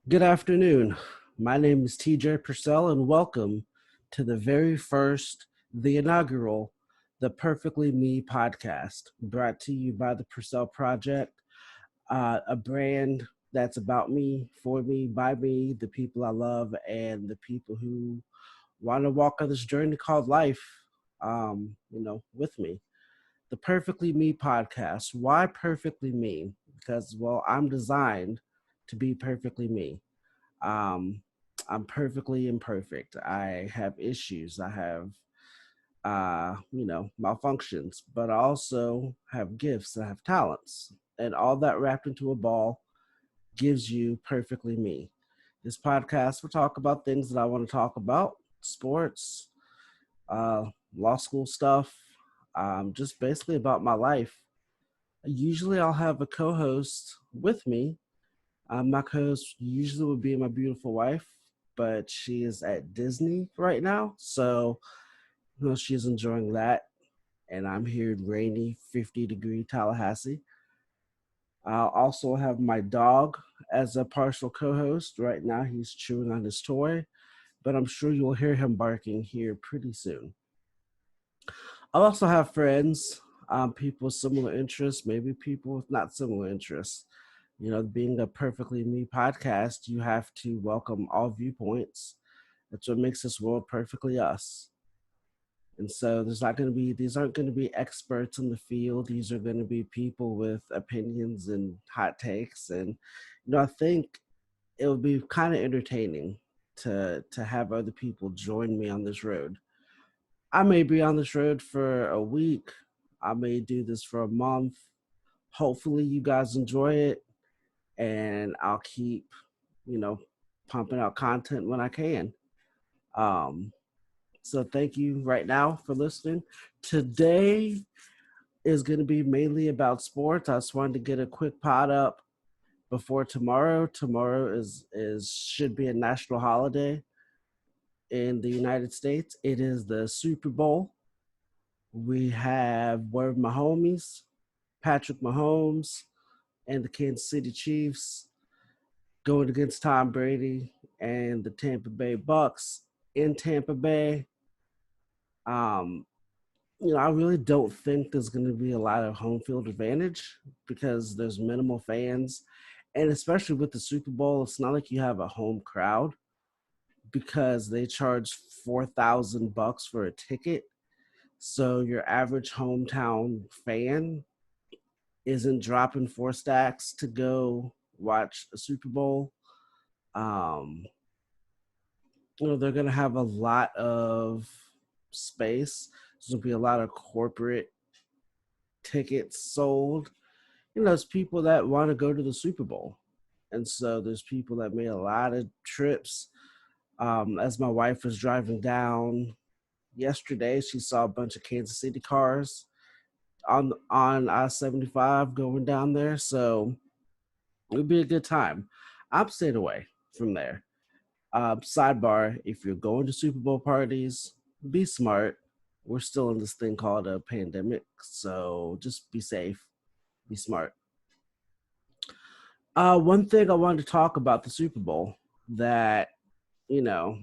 Good afternoon. My name is TJ Percell, and welcome to the very first, the inaugural, the Perfectly Me podcast, brought to you by the Percell Project, a brand that's about me, for me, by me, the people I love, and the people who want to walk on this journey called life, with me. The Perfectly Me podcast. Why perfectly me? Because, well, I'm designed to be perfectly me. um, I'm perfectly imperfect. I have issues. I have, malfunctions, but I also have gifts. I have talents, and all that wrapped into a ball gives you perfectly me. This podcast will talk about things that I want to talk about: sports, uh, law school stuff, just basically about my life. Usually, I'll have a co-host with me. My co-host usually would be my beautiful wife, but she is at Disney right now, so she's enjoying that. And I'm here in rainy 50-degree Tallahassee. I'll also have my dog as a partial co-host. Right now, he's chewing on his toy, but I'm sure you'll hear him barking here pretty soon. I'll also have friends, people with similar interests, maybe people with not similar interests. Being a Perfectly Me podcast, you have to welcome all viewpoints. That's what makes this world perfectly us. And so these aren't going to be experts in the field. These are going to be people with opinions and hot takes. And, I think it would be kind of entertaining to have other people join me on this road. I may be on this road for a week. I may do this for a month. Hopefully you guys enjoy it, and I'll keep, you know, pumping out content when I can. Um, so thank you right now for listening. Today is going to be mainly about sports. I just wanted to get a quick pod up before tomorrow. Tomorrow is should be a national holiday in the United States. It is the Super Bowl. We have one of my homies, Patrick Mahomes, and the Kansas City Chiefs going against Tom Brady and the Tampa Bay Bucks in Tampa Bay. Um, I really don't think there's going to be a lot of home field advantage because there's minimal fans, and especially with the Super Bowl, it's not like you have a home crowd because they charge $4,000 for a ticket. So your average hometown fan isn't dropping four stacks to go watch a Super Bowl. Um, they're going to have a lot of space. There's going to be a lot of corporate tickets sold. There's people that want to go to the Super Bowl. And so there's people that made a lot of trips. As my wife was driving down yesterday, she saw a bunch of Kansas City cars on I-75 going down there. So it would be a good time. I'm staying away from there. Sidebar, if you're going to Super Bowl parties, be smart. We're still in this thing called a pandemic, so just be safe, be smart. One thing I wanted to talk about the Super Bowl that, you know,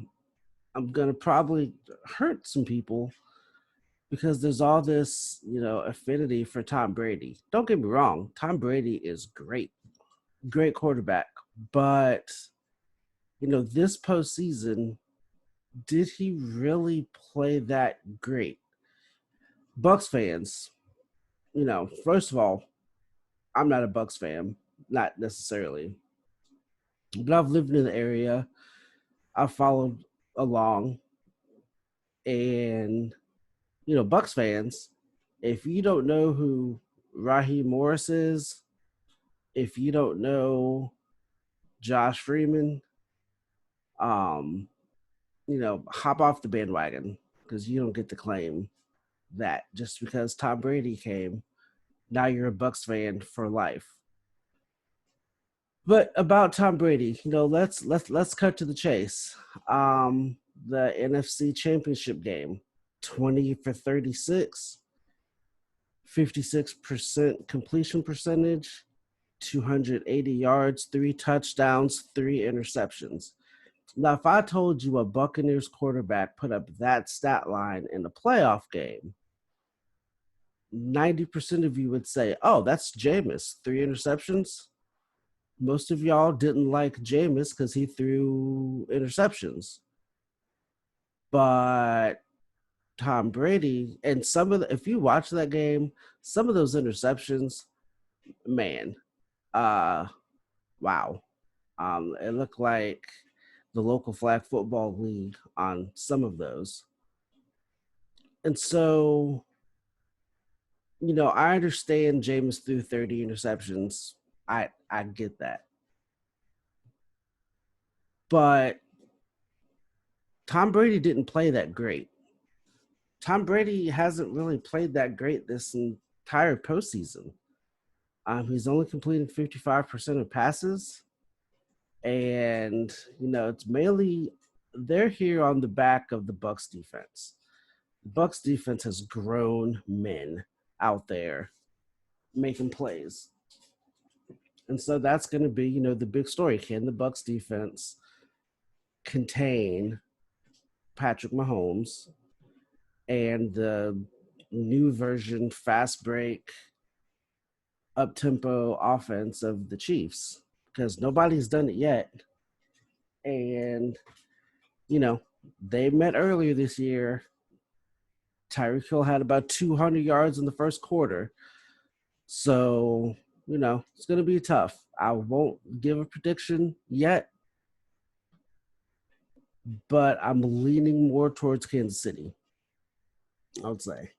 I'm going to probably hurt some people because there's all this, affinity for Tom Brady. Don't get me wrong, Tom Brady is great, great quarterback, but, this postseason, did he really play that great? Bucks fans, first of all, I'm not a Bucks fan, not necessarily, but I've lived in the area. I've followed along, and Bucks fans, if you don't know who Raheem Morris is, if you don't know Josh Freeman, um, hop off the bandwagon because you don't get to claim that just because Tom Brady came. Now you're a Bucks fan for life. But about Tom Brady, let's cut to the chase. The NFC Championship game, 20 for 36, 56% completion percentage, 280 yards, 3 touchdowns, 3 interceptions. Now, if I told you a Buccaneers quarterback put up that stat line in a playoff game, 90% of you would say, oh, that's Jameis, 3 interceptions. Most of y'all didn't like Jameis because he threw interceptions. But Tom Brady, and if you watch that game, some of those interceptions, man, wow. It looked like the local flag football league on some of those. And so, I understand Jameis threw 30 interceptions. I get that. But Tom Brady didn't play that great. Tom Brady hasn't really played that great this entire postseason. He's only completing 55% of passes. And, it's mainly they're here on the back of the Bucs defense. The Bucs defense has grown men out there making plays. And so that's going to be, the big story. Can the Bucs defense contain Patrick Mahomes and the new version fast break up tempo offense of the Chiefs? Because nobody's done it yet. And, they met earlier this year. Tyreek Hill had about 200 yards in the first quarter. So, it's going to be tough. I won't give a prediction yet, but I'm leaning more towards Kansas City, I would say.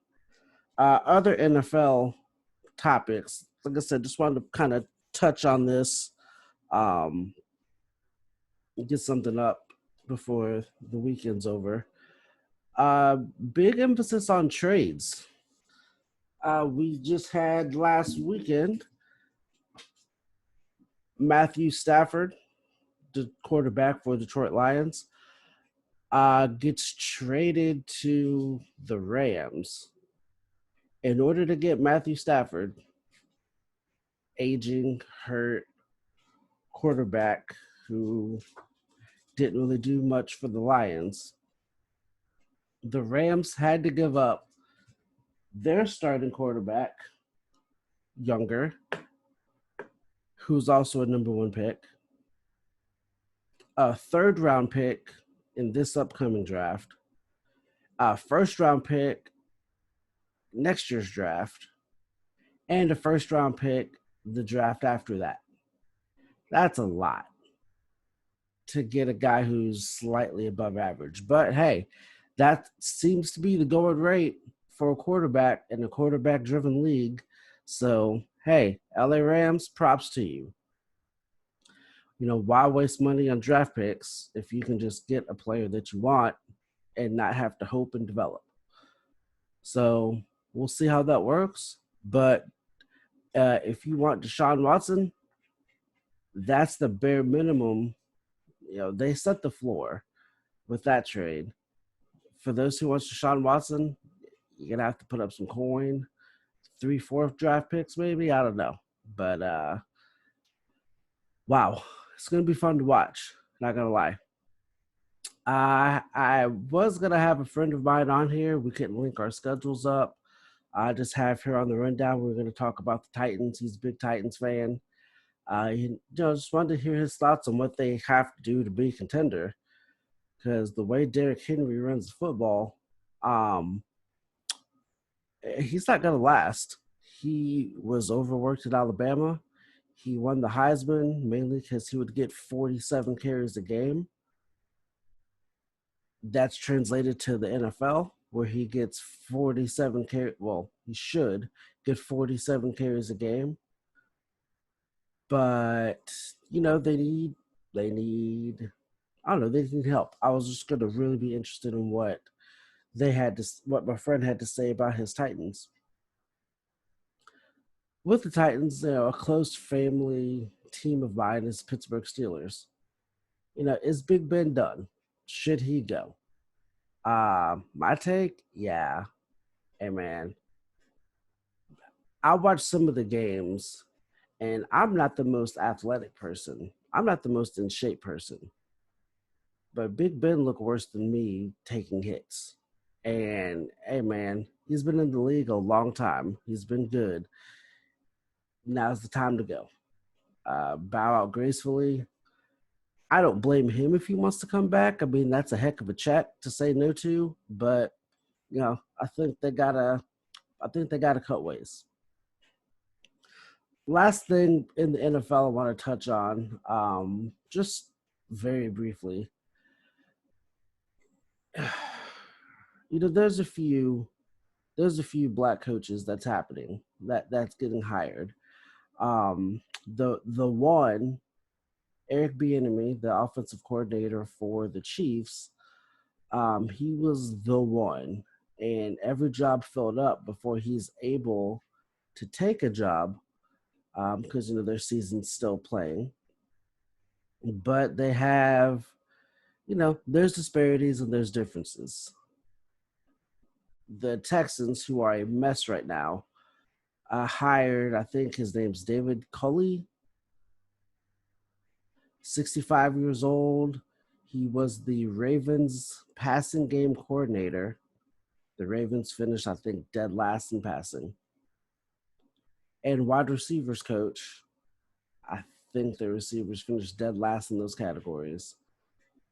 Other NFL topics, like I said, just wanted to kind of touch on this, get something up before the weekend's over. Big emphasis on trades. We just had last weekend Matthew Stafford, the quarterback for Detroit Lions, gets traded to the Rams in order to get Matthew Stafford, aging, hurt quarterback who didn't really do much for the Lions. The Rams had to give up their starting quarterback, younger, who's also a number 1 pick, a 3rd-round pick in this upcoming draft, a 1st-round pick next year's draft, and a 1st-round pick the draft after that. That's a lot to get a guy who's slightly above average. But hey, that seems to be the going rate for a quarterback in a quarterback-driven league. So, hey, LA Rams, props to you. Why waste money on draft picks if you can just get a player that you want and not have to hope and develop? So we'll see how that works. But if you want Deshaun Watson, that's the bare minimum. They set the floor with that trade. For those who want Deshaun Watson, you're going to have to put up some coin, 3-4 draft picks maybe. I don't know. But wow, it's going to be fun to watch. Not going to lie. I was going to have a friend of mine on here. We couldn't link our schedules up. I just have here on the rundown, we're going to talk about the Titans. He's a big Titans fan. Just wanted to hear his thoughts on what they have to do to be a contender. Because the way Derrick Henry runs the football, he's not going to last. He was overworked at Alabama. He won the Heisman mainly because he would get 47 carries a game. That's translated to the NFL, where he gets 47 carries. Well, he should get 47 carries a game. But, they need I don't know, they need help. I was just going to really be interested in what my friend had to say about his Titans. With the Titans, a close family team of mine is Pittsburgh Steelers. Is Big Ben done? Should he go? My take, yeah. Hey, man. I watched some of the games, And I'm not the most athletic person. I'm not the most in shape person. But Big Ben looked worse than me taking hits. And hey, man, he's been in the league a long time. He's been good. Now's the time to go. Bow out gracefully. I don't blame him if he wants to come back. I mean, that's a heck of a check to say no to. But I think they gotta. I think they gotta cut ways. Last thing in the NFL I want to touch on, just very briefly. There's a few black coaches that's happening that's getting hired. The one Eric Bieniemy, the offensive coordinator for the Chiefs, he was the one, and every job filled up before he's able to take a job because their season's still playing. But they have, there's disparities and there's differences. The Texans, who are a mess right now, hired, I think his name's David Culley, 65 years old. He was the Ravens passing game coordinator. The Ravens finished, I think, dead last in passing. And wide receivers coach, I think the receivers finished dead last in those categories.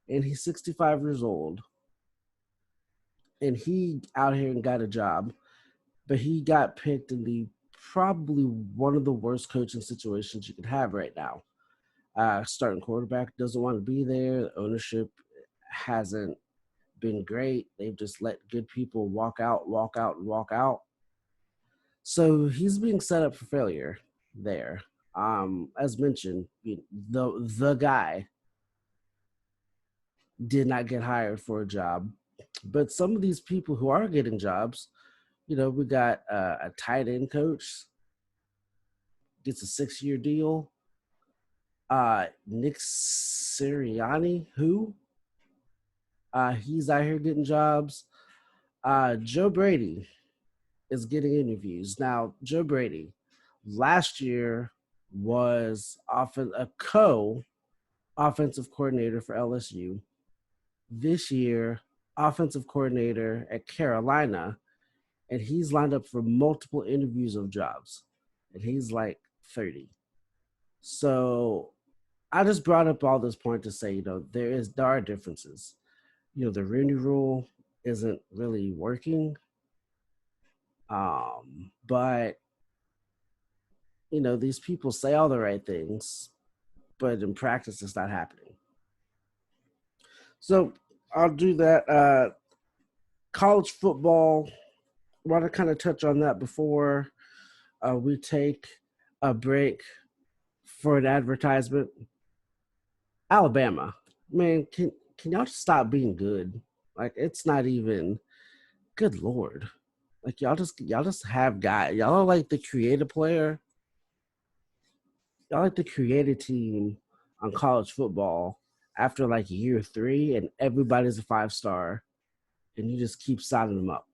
And he's 65 years old. And he out here and got a job, but he got picked in the probably one of the worst coaching situations you could have right now. Starting quarterback doesn't want to be there. The ownership hasn't been great. They've just let good people walk out, walk out, and walk out. So he's being set up for failure there. As mentioned, the guy did not get hired for a job, but some of these people who are getting jobs, we got a tight end coach gets a 6-year deal. Nick Sirianni, who he's out here getting jobs. Joe Brady is getting interviews now. Joe Brady last year was often a offensive coordinator for LSU. This year, offensive coordinator at Carolina, and he's lined up for multiple interviews of jobs, and he's like 30. So I just brought up all this point to say, there are differences. The Rooney Rule isn't really working, but these people say all the right things, but in practice, it's not happening. So I'll do that. College football. I want to kind of touch on that before we take a break for an advertisement. Alabama, man, can y'all just stop being good? Like, it's not even. Good lord, like y'all just have guys. Y'all are like the creative player. Y'all like the creative team on college football after like year 3, and everybody's a 5-star, and you just keep signing them up.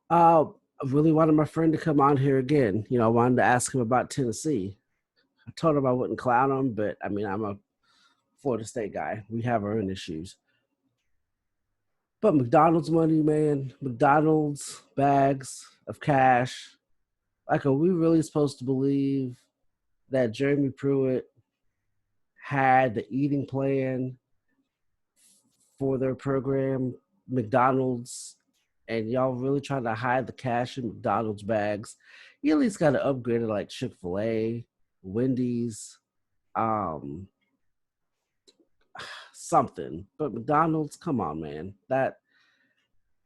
I really wanted my friend to come on here again. I wanted to ask him about Tennessee. I told him I wouldn't clown him, but I mean, I'm a Florida State guy. We have our own issues. But McDonald's money, man, McDonald's bags of cash. Like, are we really supposed to believe that Jeremy Pruitt had the eating plan for their program, McDonald's, and y'all really trying to hide the cash in McDonald's bags? You at least got to upgrade it like Chick-fil-A, Wendy's, um, something. But McDonald's, come on, man. That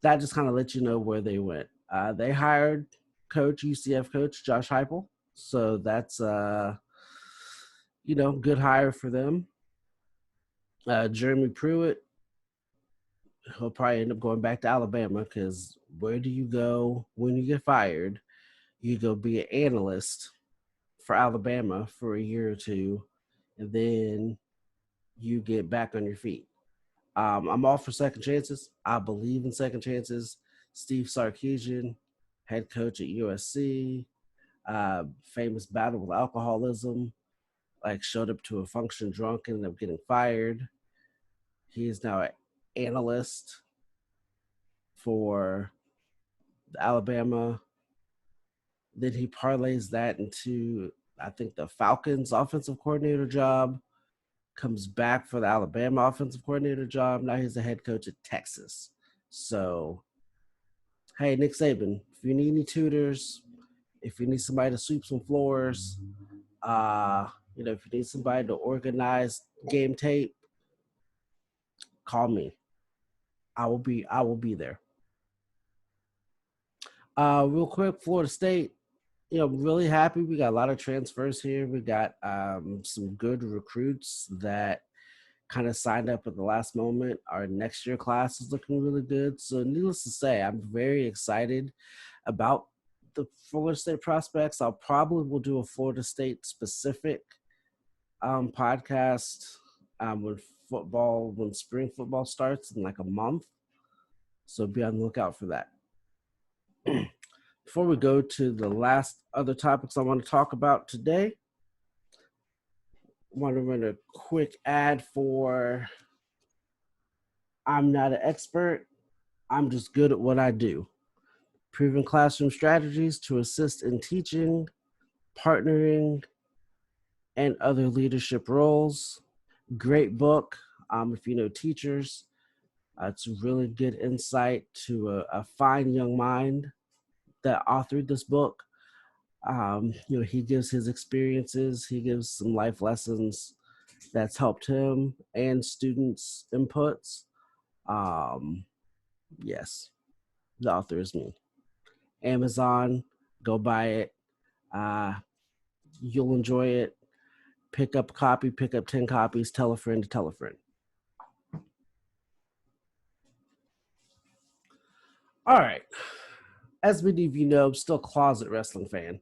just kind of lets you know where they went. They hired UCF coach Josh Heupel, so that's good hire for them. Jeremy Pruitt, he'll probably end up going back to Alabama, because where do you go when you get fired? You go be an analyst for Alabama for a year or two, and then you get back on your feet. I'm all for second chances. I believe in second chances. Steve Sarkisian, head coach at USC. famous battle with alcoholism, like showed up to a function drunk and ended up getting fired. He is now an analyst for Alabama. Then he parlays that into, I think, the Falcons offensive coordinator job, comes back for the Alabama offensive coordinator job. Now he's the head coach at Texas. So, hey, Nick Saban, if you need any tutors, if you need somebody to sweep some floors, if you need somebody to organize game tape, call me. I will be there. Real quick, Florida State, really happy. We got a lot of transfers here. We got some good recruits that kind of signed up at the last moment. Our next year class is looking really good. So needless to say, I'm very excited about the Florida State prospects. I'll probably will do a Florida State specific podcast when spring football starts in like a month. So be on the lookout for that. Before we go to the last other topics I want to talk about today, I want to run a quick ad for I'm not an expert, I'm just good at what I do. Proven classroom strategies to assist in teaching, partnering, and other leadership roles. Great book. If you know teachers, it's a really good insight to a fine young mind that authored this book. He gives his experiences, he gives some life lessons that's helped him and students' inputs. Yes, the author is me. Amazon, go buy it. You'll enjoy it. Pick up a copy, pick up 10 copies, tell a friend to tell a friend. All right. As many of you know, I'm still a closet wrestling fan.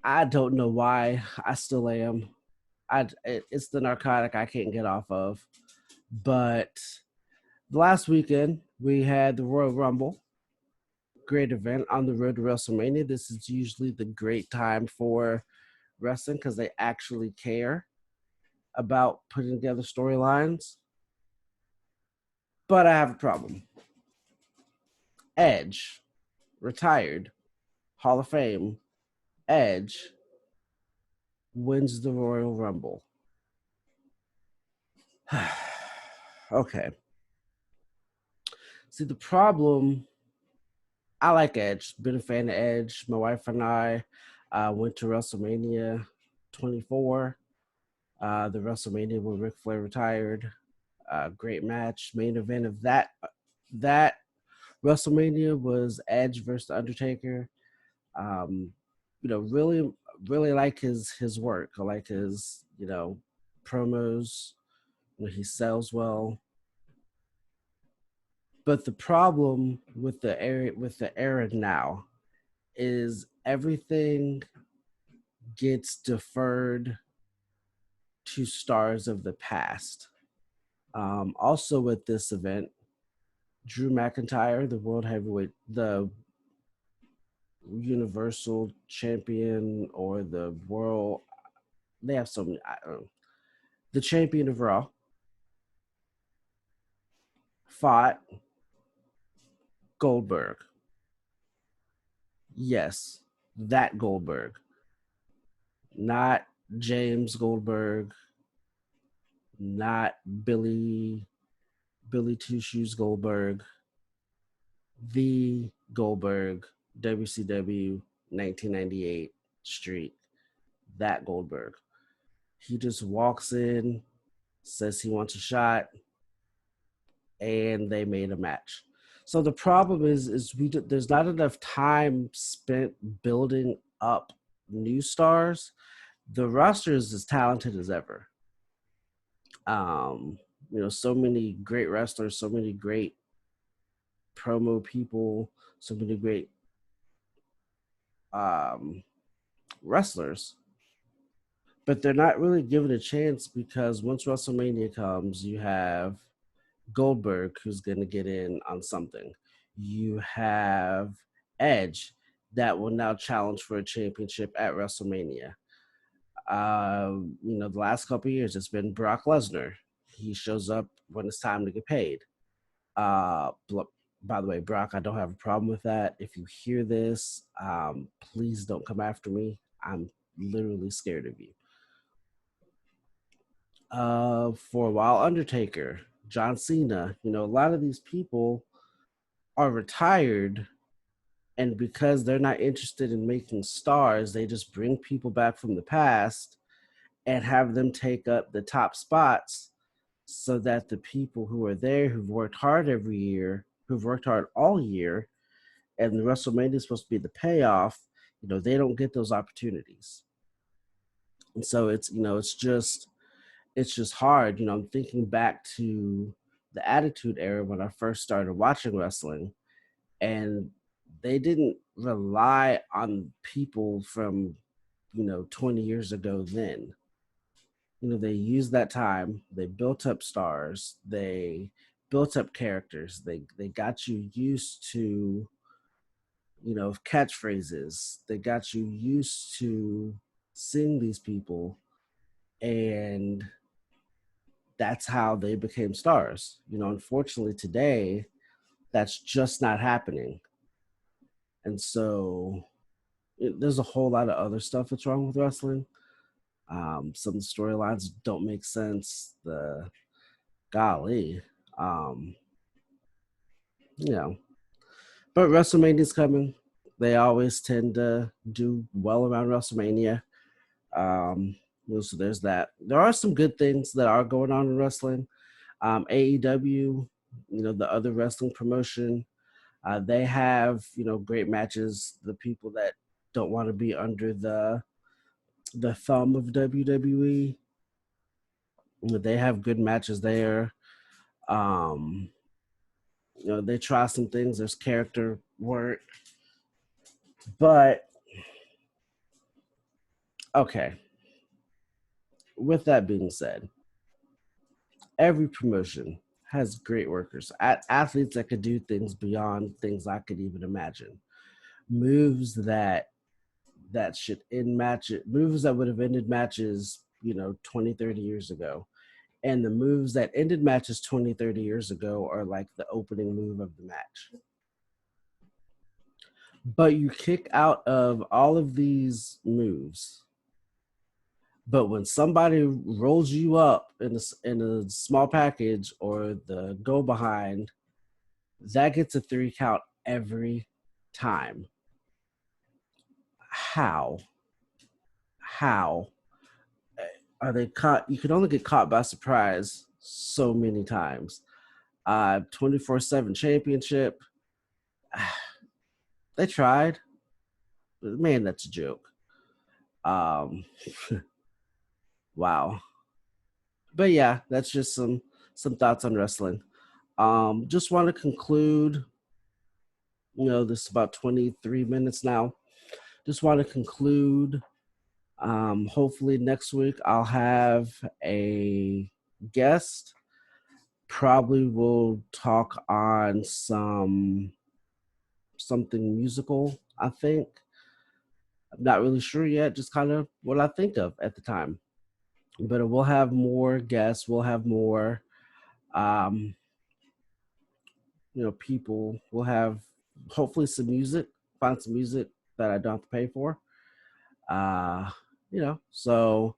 I don't know why. I still am. It's the narcotic I can't get off of. But last weekend, we had the Royal Rumble. Great event on the road to WrestleMania. This is usually the great time for wrestling because they actually care about putting together storylines. But I have a problem. Edge, retired, Hall of Fame, Edge wins the Royal Rumble. Okay. See, the problem, I like Edge, been a fan of Edge. My wife and I went to WrestleMania 24, the WrestleMania where Ric Flair retired. Great match. Main event of that WrestleMania was Edge versus The Undertaker. Really, really like his work. I like his, promos. He sells well. But the problem with the era now is everything gets deferred to stars of the past. Also, with this event, Drew McIntyre, the Universal Champion, or the World, they have so many, I don't know, the champion of Raw, fought Goldberg. Yes, that Goldberg. Not James Goldberg, not Billy Two Shoes Goldberg, the Goldberg, WCW 1998 Street, that Goldberg. He just walks in, says he wants a shot, and they made a match. So the problem is there's not enough time spent building up new stars. The roster is as talented as ever. So many great wrestlers, so many great promo people, so many great wrestlers, but they're not really given a chance because once WrestleMania comes, you have Goldberg who's going to get in on something. You have Edge. that will now challenge for a championship at WrestleMania. The last couple of years, it's been Brock Lesnar. He shows up when it's time to get paid. Uh, by the way, Brock, I don't have a problem with that. If you hear this, please don't come after me. I'm literally scared of you. For a while, Undertaker, John Cena, a lot of these people are retired, and because they're not interested in making stars, they just bring people back from the past and have them take up the top spots so that the people who are there who've worked hard every year, who've worked hard all year, and the WrestleMania is supposed to be the payoff, they don't get those opportunities. And so it's just hard. I'm thinking back to the Attitude Era when I first started watching wrestling, and they didn't rely on people from 20 years ago then. They used that time, they built up stars, they built up characters, they got you used to catchphrases, they got you used to seeing these people, and that's how they became stars. Unfortunately today, that's just not happening. And so there's a whole lot of other stuff that's wrong with wrestling. Some storylines don't make sense. The golly, um, you know, but WrestleMania's coming. They always tend to do well around WrestleMania. Um, so there's that. There are some good things that are going on in wrestling. AEW, the other wrestling promotion, they have great matches. The people that don't want to be under the thumb of WWE, they have good matches there. Um, they try some things. There's character work, but okay. With that being said, every promotion has great workers, athletes that could do things beyond things I could even imagine. Moves that should end matches, moves that would have ended matches, 20, 30 years ago. And the moves that ended matches 20, 30 years ago are like the opening move of the match. But you kick out of all of these moves. But when somebody rolls you up in a small package or the go behind, that gets a 3 count every time. How? How? Are they caught? You can only get caught by surprise so many times. 24/7 championship. They tried, but man, that's a joke. Um, wow. But yeah, that's just some thoughts on wrestling. Just want to conclude. This is about 23 minutes now. Just want to conclude. Hopefully next week I'll have a guest. Probably will talk on something musical, I think. I'm not really sure yet, just kind of what I think of at the time. But we'll have more guests, we'll have more um, people. We'll have hopefully some music, find some music that I don't have to pay for. Uh, so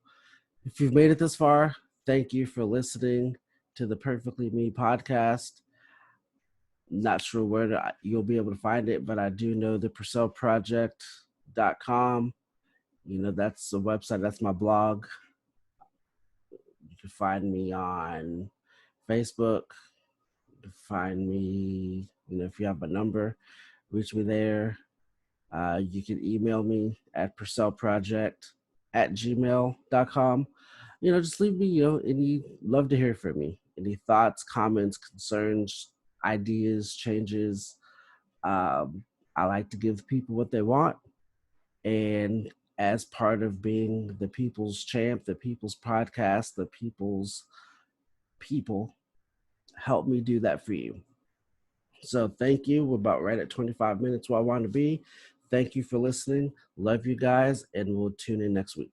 if you've made it this far, thank you for listening to the Perfectly Me podcast. Not sure where you'll be able to find it, but I do know the PercellProject.com. That's a website, that's my blog. You can find me on Facebook. You can find me, if you have a number, reach me there. You can email me at percellproject@gmail.com. Just leave me, any love to hear from me. Any thoughts, comments, concerns, ideas, changes. I like to give people what they want. And as part of being the people's champ, the people's podcast, the people's people, help me do that for you. So thank you. We're about right at 25 minutes where I want to be. Thank you for listening. Love you guys, and we'll tune in next week.